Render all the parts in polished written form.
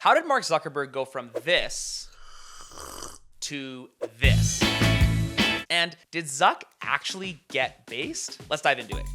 How did Mark Zuckerberg go from this to this? And did Zuck actually get based? Let's dive into it.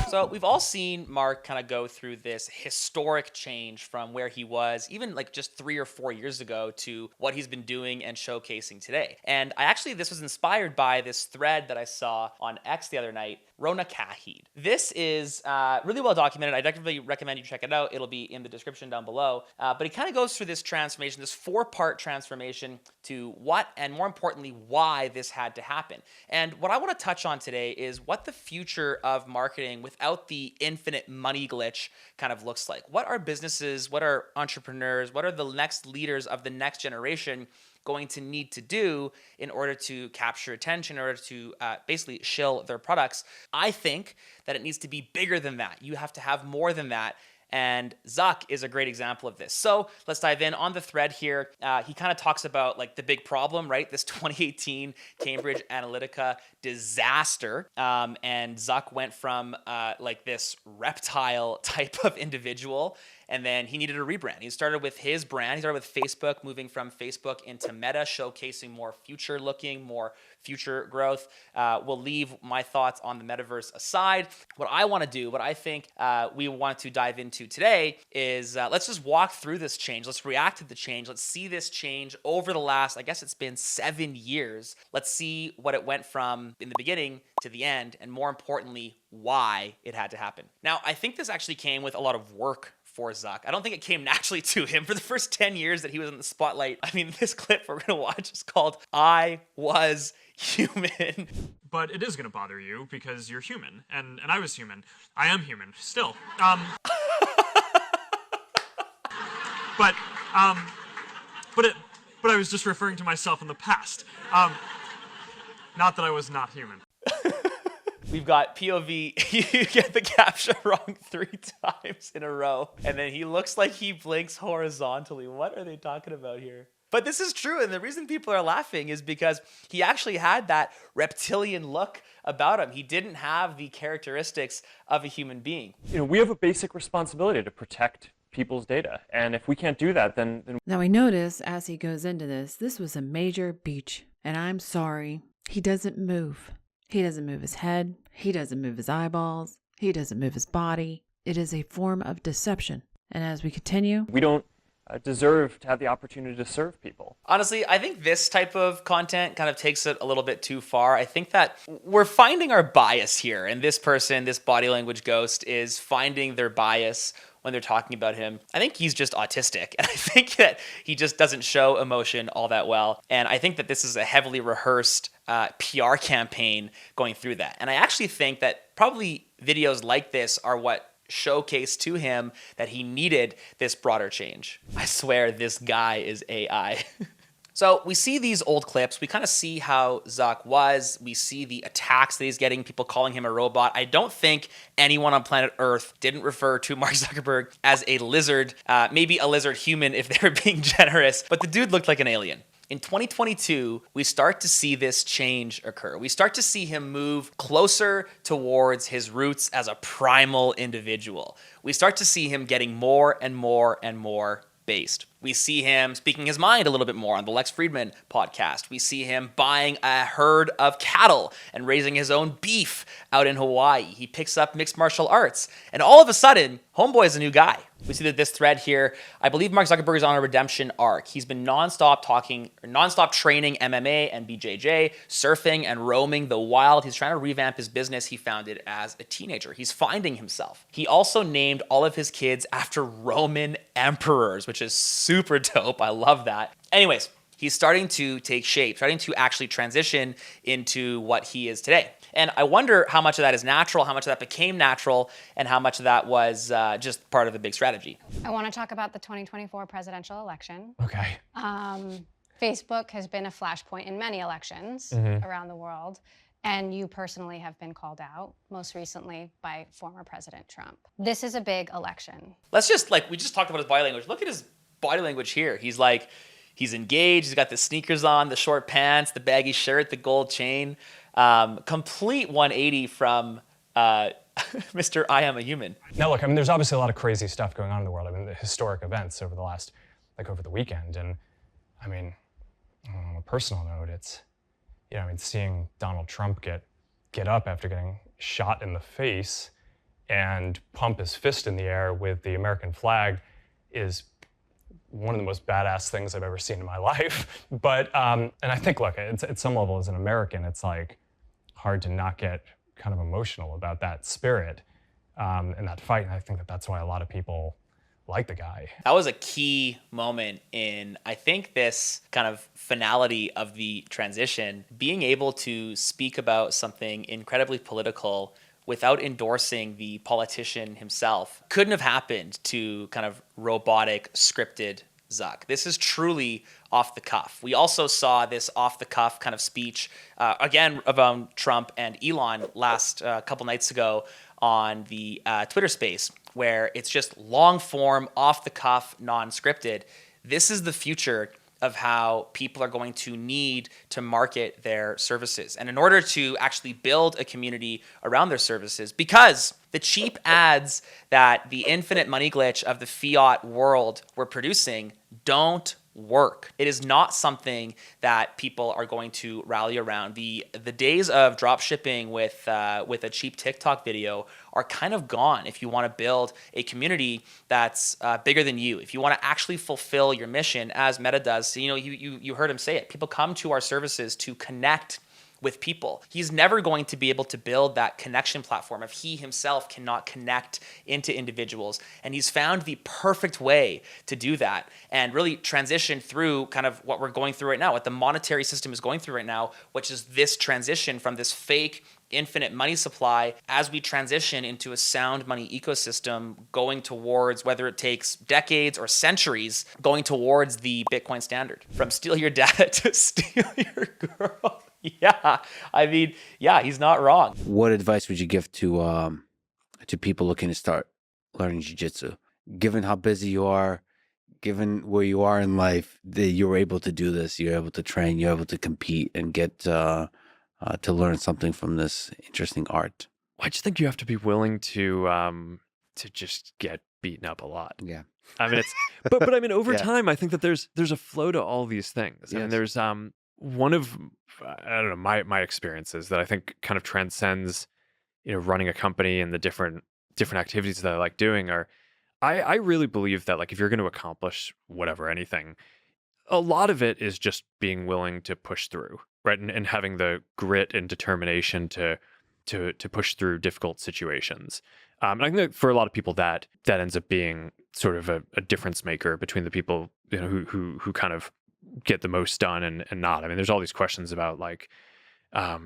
So we've all seen Mark kind of go through this historic change from where he was even like just 3 or 4 years ago to what he's been doing and showcasing today. And this was inspired by this thread that I saw on X the other night, Rona Kahid. This is really well documented. I definitely recommend you check it out. It'll be in the description down below. But he kind of goes through this transformation, this 4-part transformation to what, and more importantly, why this had to happen. And what I want to touch on today is what the future of marketing without the infinite money glitch kind of looks like. What are businesses, what are entrepreneurs, what are the next leaders of the next generation going to need to do in order to capture attention, in order to basically shill their products? I think that it needs to be bigger than that. You have to have more than that. And Zuck is a great example of this. So let's dive in on the thread here. He kind of talks about like the big problem, right? This 2018 Cambridge Analytica disaster. And Zuck went from like this reptile type of individual, and then he needed a rebrand. He started with his brand. He started with Facebook, moving from Facebook into Meta, showcasing more future looking, more future growth. We'll leave my thoughts on the metaverse aside. What I want to do, what I think we want to dive into today is let's just walk through this change. Let's react to the change. Let's see this change over the last, I guess it's been 7 years. Let's see what it went from in the beginning to the end, and more importantly, why it had to happen. Now, I think this actually came with a lot of work for Zuck. I don't think it came naturally to him. For the first 10 years that he was in the spotlight, I mean, this clip we're going to watch is called I Was Human. But it is going to bother you because you're human, and I was human. I am human, still. But I was just referring to myself in the past. Not that I was not human. We've got POV, you get the captcha wrong 3 times in a row, and then he looks like he blinks horizontally. What are they talking about here? But this is true, and the reason people are laughing is because he actually had that reptilian look about him. He didn't have the characteristics of a human being. You know, we have a basic responsibility to protect people's data, and if we can't do that, then... Now we notice as he goes into this was a major beach, and I'm sorry, he doesn't move. He doesn't move his head. He doesn't move his eyeballs. He doesn't move his body. It is a form of deception. And as we continue, we don't deserve to have the opportunity to serve people. Honestly, I think this type of content kind of takes it a little bit too far. I think that we're finding our bias here. And this person, this body language ghost, is finding their bias when they're talking about him. I think he's just autistic. And I think that he just doesn't show emotion all that well. And I think that this is a heavily rehearsed PR campaign going through that. And I actually think that probably videos like this are what showcased to him that he needed this broader change. I swear this guy is AI. So we see these old clips. We kind of see how Zuck was. We see the attacks that he's getting, people calling him a robot. I don't think anyone on planet Earth didn't refer to Mark Zuckerberg as a lizard, maybe a lizard human if they were being generous, but the dude looked like an alien. In 2022, we start to see this change occur. We start to see him move closer towards his roots as a primal individual. We start to see him getting more and more and more based. We see him speaking his mind a little bit more on the Lex Fridman podcast. We see him buying a herd of cattle and raising his own beef out in Hawaii. He picks up mixed martial arts. And all of a sudden, homeboy is a new guy. We see that this thread here, I believe Mark Zuckerberg is on a redemption arc. He's been nonstop training MMA and BJJ, surfing and roaming the wild. He's trying to revamp his business he founded as a teenager. He's finding himself. He also named all of his kids after Roman emperors, which is super dope. I love that. Anyways, he's starting to take shape, starting to actually transition into what he is today. And I wonder how much of that is natural, how much of that became natural, and how much of that was just part of the big strategy. I want to talk about the 2024 presidential election. Okay. Facebook has been a flashpoint in many elections around the world. And you personally have been called out, most recently by former President Trump. This is a big election. Let's just, we just talked about his body language. Look at his body language here. He's engaged. He's got the sneakers on, the short pants, the baggy shirt, the gold chain. Complete 180 from Mr. I am a human. Now, look, I mean, there's obviously a lot of crazy stuff going on in the world. I mean, the historic events over the last, like over the weekend. And I mean, on a personal note, it's, I mean, seeing Donald Trump get up after getting shot in the face and pump his fist in the air with the American flag is one of the most badass things I've ever seen in my life. But, and I think, look, at some level as an American, it's like hard to not get kind of emotional about that spirit and that fight. And I think that's why a lot of people like the guy. That was a key moment in, I think, this kind of finality of the transition, being able to speak about something incredibly political without endorsing the politician himself couldn't have happened to kind of robotic, scripted Zuck. This is truly off the cuff. We also saw this off the cuff kind of speech, again, about Trump and Elon last couple nights ago on the Twitter space, where it's just long form, off the cuff, non-scripted. This is the future of how people are going to need to market their services. And in order to actually build a community around their services, because the cheap ads that the infinite money glitch of the fiat world we're producing don't work. It is not something that people are going to rally around. The days of drop shipping with a cheap TikTok video are kind of gone if you want to build a community that's bigger than you. If you want to actually fulfill your mission, as Meta does, you heard him say it. People come to our services to connect with people. He's never going to be able to build that connection platform if he himself cannot connect into individuals. And he's found the perfect way to do that and really transition through kind of what we're going through right now, what the monetary system is going through right now, which is this transition from this fake infinite money supply as we transition into a sound money ecosystem going towards, whether it takes decades or centuries, going towards the Bitcoin standard. From steal your data to steal your girl. Yeah, I mean, yeah, he's not wrong. What advice would you give to people looking to start learning jiu-jitsu? Given how busy you are, given where you are in life, that you're able to do this, you're able to train, you're able to compete and get to learn something from this interesting art. I just think you have to be willing to just get beaten up a lot. Yeah. I mean, it's but I mean, over Yeah. time, I think that there's a flow to all these things. I mean, Yes. there's one of I don't know my experiences that I think kind of transcends running a company and the different activities that I like doing are I really believe that like if you're going to accomplish whatever anything, a lot of it is just being willing to push through, right, and having the grit and determination to push through difficult situations. And I think that for a lot of people that ends up being sort of a difference maker between the people who kind of get the most done and not. I mean, there's all these questions about like, how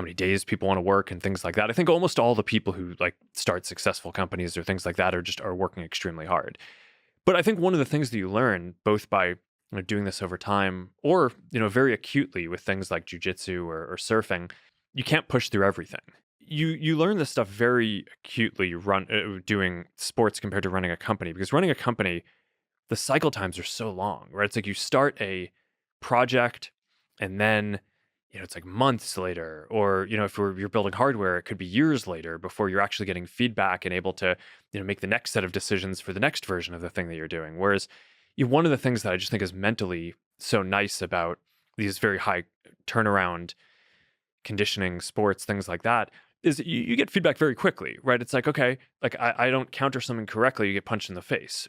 many days people want to work and things like that. I think almost all the people who like start successful companies or things like that are working extremely hard. But I think one of the things that you learn both by doing this over time or, very acutely with things like jujitsu or surfing, you can't push through everything. You learn this stuff very acutely doing sports compared to running a company, because running a company, the cycle times are so long, right? It's like you start a project and then, it's like months later, or, if you're building hardware, it could be years later before you're actually getting feedback and able to, make the next set of decisions for the next version of the thing that you're doing. Whereas one of the things that I just think is mentally so nice about these very high turnaround conditioning sports, things like that, is you get feedback very quickly, right? It's like, okay, like I don't counter something correctly, you get punched in the face.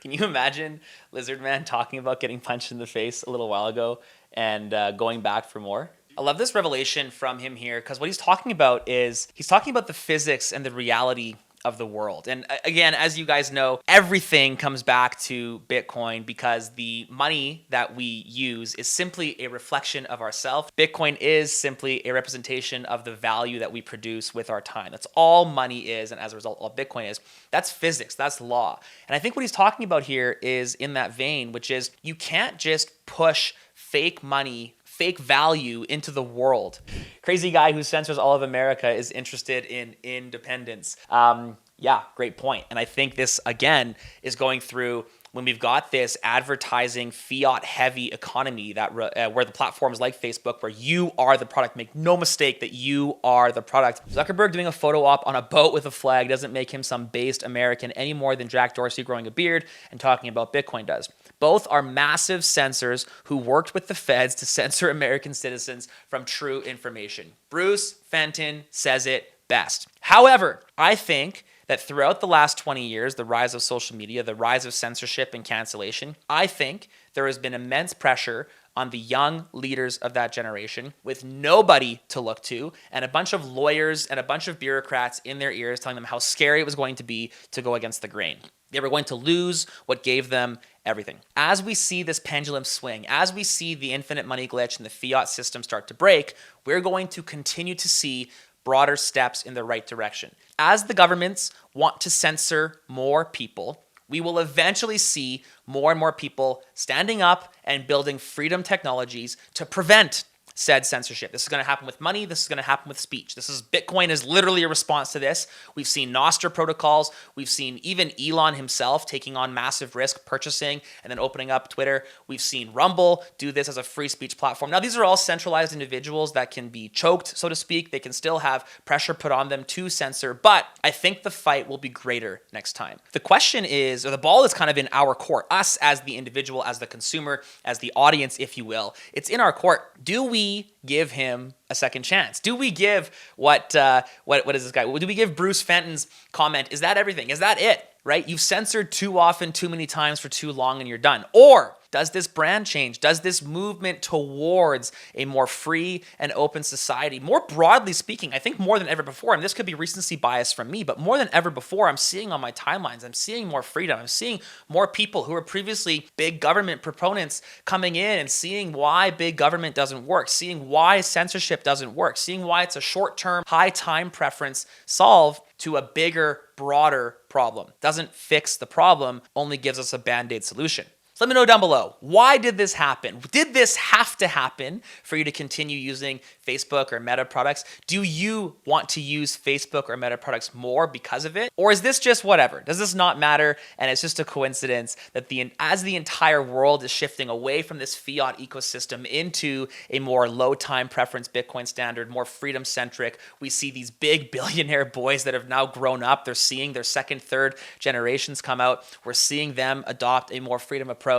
Can you imagine Lizard Man talking about getting punched in the face a little while ago and going back for more? I love this revelation from him here, because what he's talking about is he's talking about the physics and the reality of the world. And again, as you guys know, everything comes back to Bitcoin because the money that we use is simply a reflection of ourselves. Bitcoin is simply a representation of the value that we produce with our time. That's all money is, and as a result, all Bitcoin is. That's physics, that's law. And I think what he's talking about here is in that vein, which is you can't just push fake money, fake value into the world. Crazy guy who censors all of America is interested in independence. Yeah, great point. And I think this, again, is going through when we've got this advertising fiat heavy economy that where the platforms like Facebook, where you are the product, make no mistake that you are the product. Zuckerberg doing a photo op on a boat with a flag doesn't make him some based American any more than Jack Dorsey growing a beard and talking about Bitcoin does. Both are massive censors who worked with the feds to censor American citizens from true information. Bruce Fenton says it best. However, I think that throughout the last 20 years, the rise of social media, the rise of censorship and cancellation, I think there has been immense pressure on the young leaders of that generation with nobody to look to and a bunch of lawyers and a bunch of bureaucrats in their ears telling them how scary it was going to be to go against the grain. They were going to lose what gave them everything. As we see this pendulum swing, as we see the infinite money glitch and the fiat system start to break, we're going to continue to see broader steps in the right direction. As the governments want to censor more people, we will eventually see more and more people standing up and building freedom technologies to prevent said censorship. This is going to happen with money. This is going to happen with speech. Bitcoin is literally a response to this. We've seen Nostr protocols. We've seen even Elon himself taking on massive risk, purchasing and then opening up Twitter. We've seen Rumble do this as a free speech platform. Now, these are all centralized individuals that can be choked, so to speak. They can still have pressure put on them to censor, but I think the fight will be greater next time. The question is, or the ball is kind of in our court, us as the individual, as the consumer, as the audience, if you will. It's in our court. Do we give him a second chance? Do we give what is this guy? Do we give Bruce Fenton's comment? Is that everything? Is that it? Right? You've censored too often, too many times for too long, and you're done. Or does this brand change? Does this movement towards a more free and open society, more broadly speaking, I think more than ever before, and this could be recency bias from me, but more than ever before, I'm seeing on my timelines, I'm seeing more freedom. I'm seeing more people who were previously big government proponents coming in and seeing why big government doesn't work, seeing why censorship doesn't work, seeing why it's a short-term, high-time preference solve to a bigger, broader problem. Doesn't fix the problem, only gives us a band-aid solution. Let me know down below, why did this happen? Did this have to happen for you to continue using Facebook or Meta products? Do you want to use Facebook or Meta products more because of it? Or is this just whatever? Does this not matter? And it's just a coincidence that as the entire world is shifting away from this fiat ecosystem into a more low time preference Bitcoin standard, more freedom centric, we see these big billionaire boys that have now grown up. They're seeing their second, third generations come out. We're seeing them adopt a more freedom approach.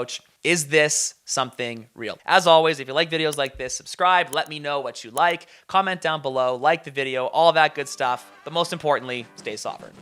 Is this something real? As always, if you like videos like this, subscribe, let me know what you like, comment down below, like the video, all that good stuff. But most importantly, stay sovereign.